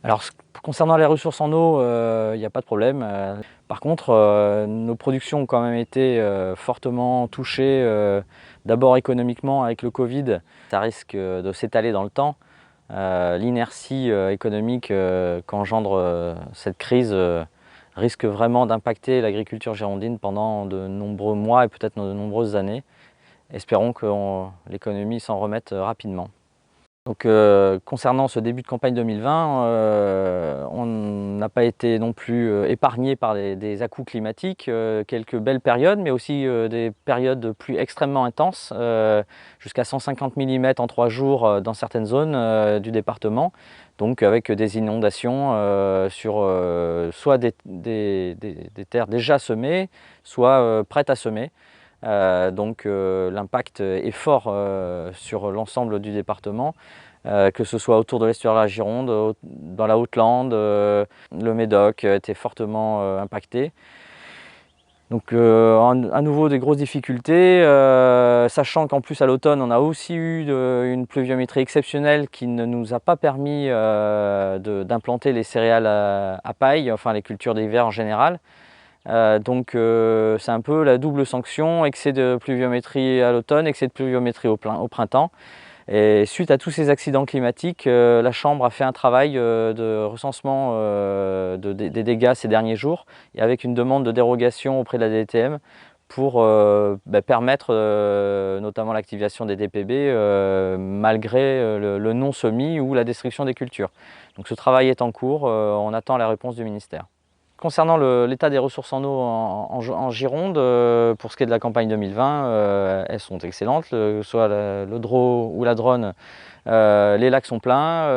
Alors, concernant les ressources en eau, il n'y a pas de problème. Par contre, nos productions ont quand même été fortement touchées, d'abord économiquement avec le Covid. Ça risque de s'étaler dans le temps. L'inertie économique qu'engendre cette crise risque vraiment d'impacter l'agriculture girondine pendant de nombreux mois et peut-être de nombreuses années. Espérons que l'économie s'en remette rapidement. Donc, concernant ce début de campagne 2020, on n'a pas été non plus épargné par des à-coups climatiques, quelques belles périodes, mais aussi des périodes plus extrêmement intenses, jusqu'à 150 mm en 3 jours dans certaines zones du département, donc avec des inondations sur soit des terres déjà semées, soit prêtes à semer. L'impact est fort sur l'ensemble du département, que ce soit autour de l'estuaire de la Gironde, dans la Haute-Lande, le Médoc était fortement impacté. Donc à nouveau des grosses difficultés, sachant qu'en plus à l'automne on a aussi eu une pluviométrie exceptionnelle qui ne nous a pas permis d'implanter les céréales à paille, enfin les cultures d'hiver en général. C'est un peu la double sanction, excès de pluviométrie à l'automne, excès de pluviométrie au printemps. Et suite à tous ces accidents climatiques, la Chambre a fait un travail de recensement des dégâts ces derniers jours, et avec une demande de dérogation auprès de la DTM pour permettre notamment l'activation des DPB malgré le non-semis ou la destruction des cultures. Donc ce travail est en cours, on attend la réponse du ministère. Concernant l'état des ressources en eau en Gironde, pour ce qui est de la campagne 2020, elles sont excellentes, que ce soit le Dro ou la Dronne, les lacs sont pleins,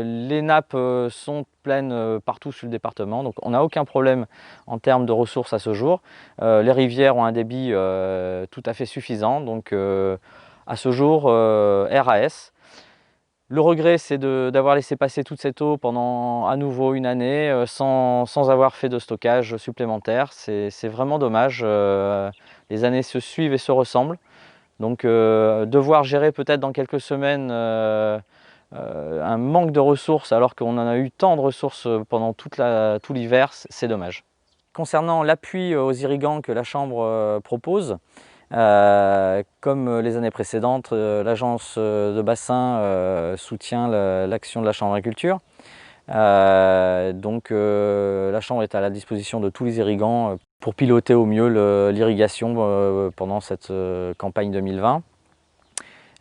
les nappes sont pleines partout sur le département, donc on n'a aucun problème en termes de ressources à ce jour. Les rivières ont un débit tout à fait suffisant, donc à ce jour, RAS. Le regret, c'est d'avoir laissé passer toute cette eau pendant à nouveau une année sans avoir fait de stockage supplémentaire. C'est vraiment dommage. Les années se suivent et se ressemblent. Donc devoir gérer peut-être dans quelques semaines un manque de ressources alors qu'on en a eu tant de ressources pendant tout l'hiver, c'est dommage. Concernant l'appui aux irrigants que la Chambre propose, comme les années précédentes, l'agence de bassin soutient l'action de la Chambre d'agriculture. La Chambre est à la disposition de tous les irrigants pour piloter au mieux l'irrigation pendant cette campagne 2020.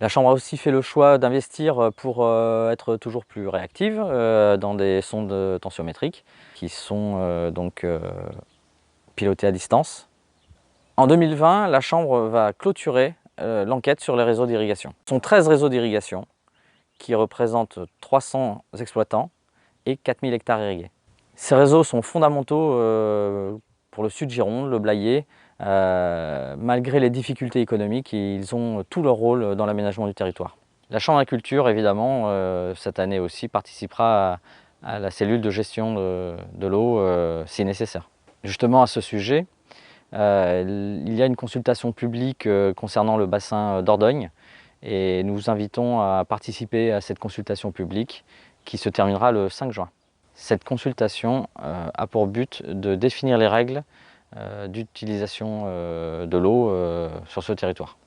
La Chambre a aussi fait le choix d'investir pour être toujours plus réactive dans des sondes tensiométriques qui sont pilotées à distance. En 2020, la Chambre va clôturer l'enquête sur les réseaux d'irrigation. Ce sont 13 réseaux d'irrigation qui représentent 300 exploitants et 4000 hectares irrigués. Ces réseaux sont fondamentaux pour le sud Gironde, le Blayais. Malgré les difficultés économiques, ils ont tout leur rôle dans l'aménagement du territoire. La Chambre d'agriculture, évidemment, cette année aussi, participera à la cellule de gestion de l'eau si nécessaire. Justement à ce sujet, il y a une consultation publique concernant le bassin d'Ordogne et nous vous invitons à participer à cette consultation publique qui se terminera le 5 juin. Cette consultation a pour but de définir les règles d'utilisation de l'eau sur ce territoire.